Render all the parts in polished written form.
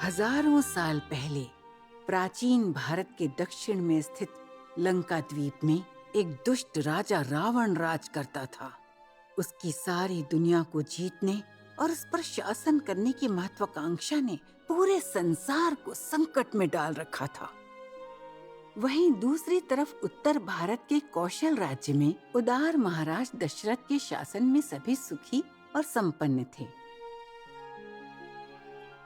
हजारों साल पहले प्राचीन भारत के दक्षिण में स्थित लंका द्वीप में एक दुष्ट राजा रावण राज करता था। उसकी सारी दुनिया को जीतने और उस पर शासन करने की महत्वाकांक्षा ने पूरे संसार को संकट में डाल रखा था। वहीं दूसरी तरफ उत्तर भारत के कौशल राज्य में उदार महाराज दशरथ के शासन में सभी सुखी और संपन्न थे।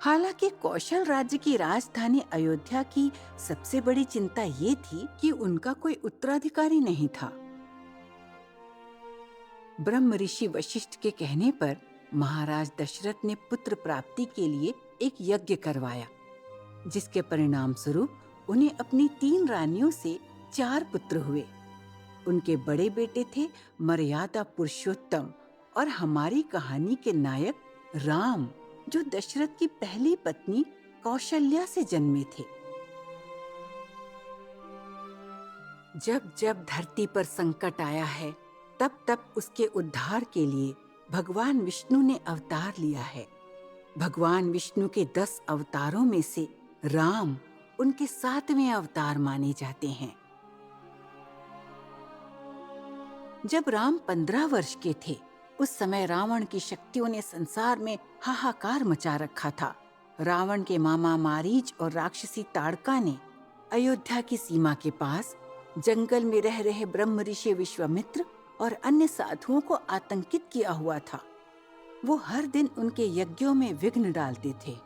हालांकि कौशल राज्य की राजधानी अयोध्या की सबसे बड़ी चिंता ये थी कि उनका कोई उत्तराधिकारी नहीं था। ब्रह्म ऋषि वशिष्ठ के कहने पर महाराज दशरथ ने पुत्र प्राप्ति के लिए एक यज्ञ करवाया, जिसके परिणाम स्वरूप उन्हें अपनी 3 रानियों से 4 पुत्र हुए। उनके बड़े बेटे थे मर्यादा पुरुषोत्तम और हमारी कहानी के नायक राम, जो दशरथ की पहली पत्नी कौशल्या से जन्मे थे। जब जब धरती पर संकट आया है, तब तब उसके उद्धार के लिए भगवान विष्णु ने अवतार लिया है। भगवान विष्णु के 10 अवतारों में से राम उनके 7वें अवतार माने जाते हैं। जब राम 15 वर्ष के थे, उस समय रावण की शक्तियों ने संसार में हाहाकार मचा रखा था। रावण के मामा मारीच और राक्षसी ताड़का ने अयोध्या की सीमा के पास जंगल में रह रहे ब्रह्म ऋषि विश्वामित्र और अन्य साधुओं को आतंकित किया हुआ था। वो हर दिन उनके यज्ञों में विघ्न डालते थे।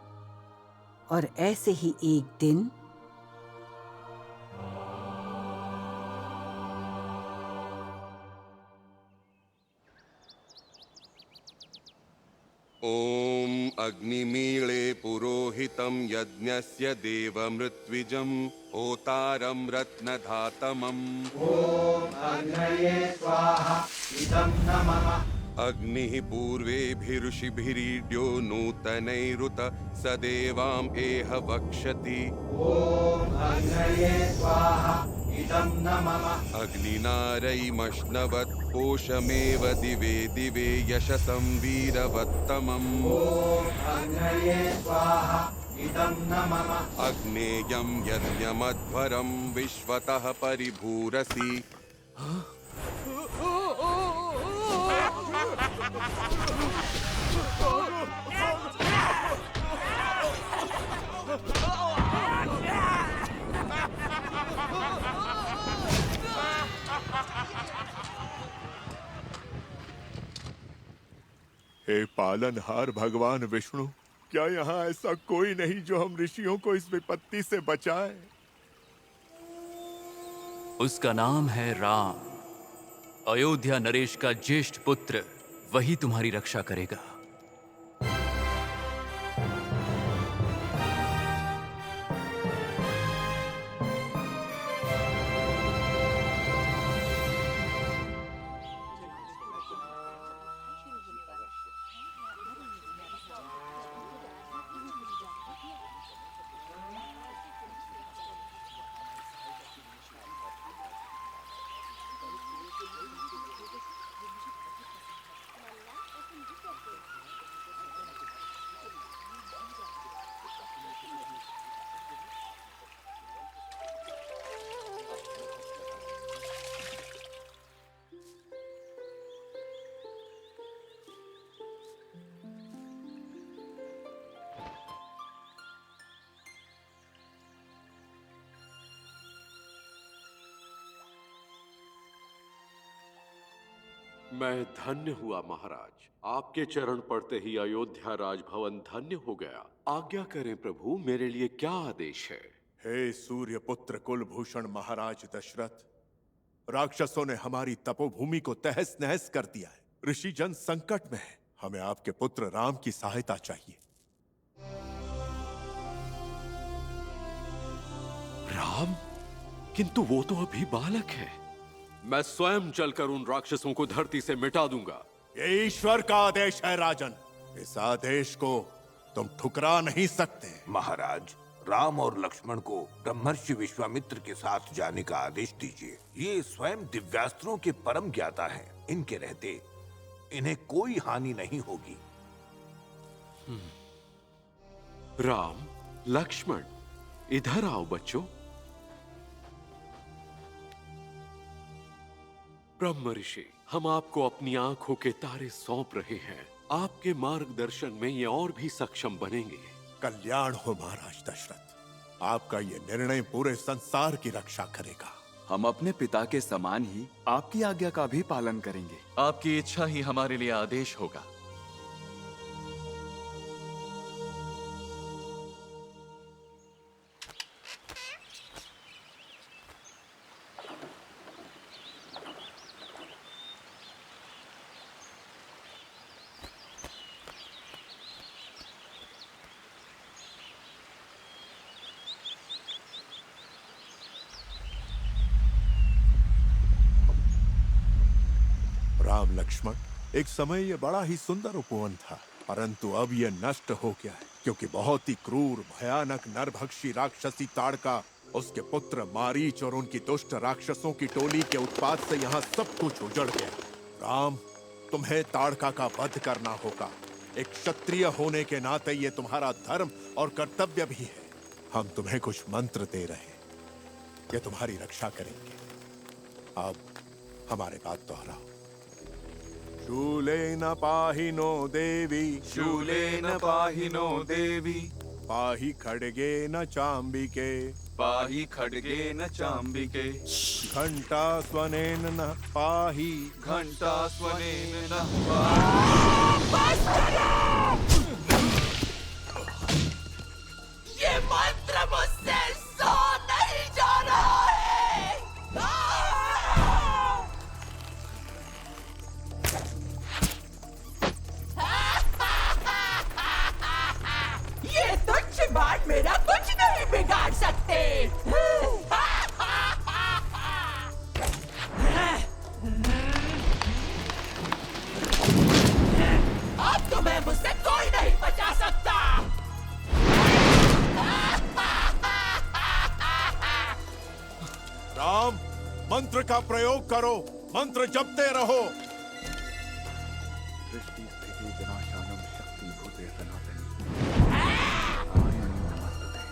और ऐसे ही एक दिन ओम अग्निमीळे पुरोहितं यज्ञस्य देवमृत्विजं होतारं रत्नधातमम्। ओम अग्नये स्वाहा इदं न मम। अग्निः पूर्वेभिऋषिभिरीड्यो नूतनैरुत सदेवाम् एह वक्ष्यति। ओम अग्नये स्वाहा इदं न मम। अग्निनारैमश्नवत् कोशमेव दिवे दिवे यशसं वीरवत्तमम्। ओम अग्नये स्वाहा इदं न मम। अग्नेयं यज्ञमध्वरं विश्वतः परिभूरसि। हे पालनहार भगवान विष्णु, क्या यहाँ ऐसा कोई नहीं जो हम ऋषियों को इस विपत्ति से बचाए? उसका नाम है राम। अयोध्या नरेश का ज्येष्ठ पुत्र, वही तुम्हारी रक्षा करेगा। मैं धन्य हुआ महाराज। आपके चरण पड़ते ही अयोध्या राजभवन धन्य हो गया। आज्ञा करें प्रभु, मेरे लिए क्या आदेश है? हे सूर्यपुत्र कुलभूषण महाराज दशरथ, राक्षसों ने हमारी तपोभूमि को तहस नहस कर दिया है। ऋषि जन संकट में है। हमें आपके पुत्र राम की सहायता चाहिए। राम? किंतु वो तो अभी बालक है। मैं स्वयं चलकर उन राक्षसों को धरती से मिटा दूंगा। ये ईश्वर का आदेश है राजन। इस आदेश को तुम ठुकरा नहीं सकते। महाराज, राम और लक्ष्मण को ब्रह्मर्षि विश्वामित्र के साथ जाने का आदेश दीजिए। ये स्वयं दिव्यास्त्रों के परम ज्ञाता हैं। इनके रहते इन्हें कोई हानि नहीं होगी। राम, लक्ष्मण, इधर आओ बच्चों। ब्रह्म ऋषि, हम आपको अपनी आंखों के तारे सौंप रहे हैं। आपके मार्गदर्शन में ये और भी सक्षम बनेंगे। कल्याण हो महाराज दशरथ, आपका ये निर्णय पूरे संसार की रक्षा करेगा। हम अपने पिता के समान ही आपकी आज्ञा का भी पालन करेंगे। आपकी इच्छा ही हमारे लिए आदेश होगा। राम लक्ष्मण, एक समय ये बड़ा ही सुंदर उपवन था, परंतु अब ये नष्ट हो गया है, क्योंकि बहुत ही क्रूर भयानक नरभक्षी राक्षसी ताड़का, उसके पुत्र मारीच और उनकी दुष्ट राक्षसों की टोली के उत्पात से यहाँ सब कुछ उजड़ गया। राम, तुम्हें ताड़का का वध करना होगा। एक क्षत्रिय होने के नाते ये तुम्हारा धर्म और कर्तव्य भी है। हम तुम्हें कुछ मंत्र दे रहे हैं, ये तुम्हारी रक्षा करेंगे। अब हमारे बात दोहराओ। शूलेन पाहिनो देवी, शूलेन पाहिनो देवी, पाहि खड्गेन चाम्बिके, पाहि खड्गेन चाम्बिके, घंटा स्वनेन न पाहि, घंटा स्वनेन नः पाहि। ये मंत्र मुझसे सो नहीं जा रहा है। ये तुच्छ बाण मेरा कुछ नहीं बिगाड़ सकते। अब तुम्हें मुझसे कोई नहीं बचा सकता। राम, मंत्र का प्रयोग करो, मंत्र जपते रहो। दृष्टि स्थिति विनाशानम शक्ति भूते सनातनी नारायणी नमस्तुते।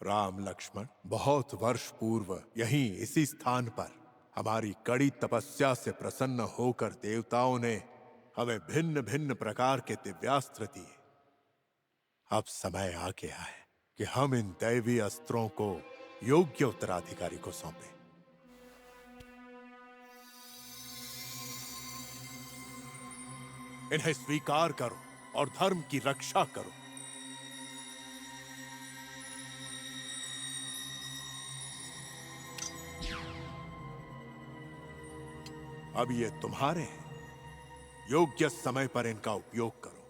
राम लक्ष्मण, बहुत वर्ष पूर्व यहीं इसी स्थान पर हमारी कड़ी तपस्या से प्रसन्न होकर देवताओं ने हमें भिन्न भिन्न प्रकार के दिव्यास्त्र दिए। अब समय आ गया है कि हम इन दैवी अस्त्रों को योग्य उत्तराधिकारी को सौंपें। इन्हें स्वीकार करो और धर्म की रक्षा करो। अब ये तुम्हारे हैं, योग्य समय पर इनका उपयोग करो।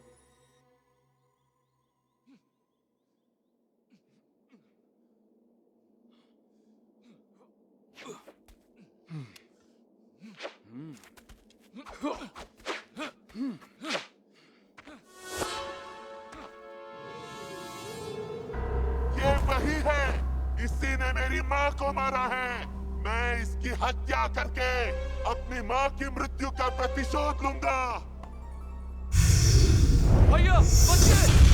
ये वही है, इसी ने मेरी माँ को मारा है। मैं इसकी हत्या करके अपनी माँ की मृत्यु का प्रतिशोध लूंगा। भैया बच्चे!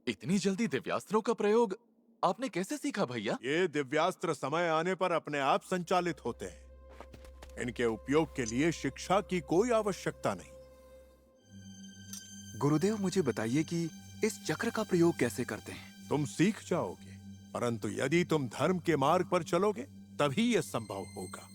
इतनी जल्दी दिव्यास्त्रों का प्रयोग आपने कैसे सीखा भैया? ये दिव्यास्त्र समय आने पर अपने आप संचालित होते हैं। इनके उपयोग के लिए शिक्षा की कोई आवश्यकता नहीं। गुरुदेव, मुझे बताइए कि इस चक्र का प्रयोग कैसे करते हैं? तुम सीख जाओगे, परंतु यदि तुम धर्म के मार्ग पर चलोगे तभी यह संभव होगा।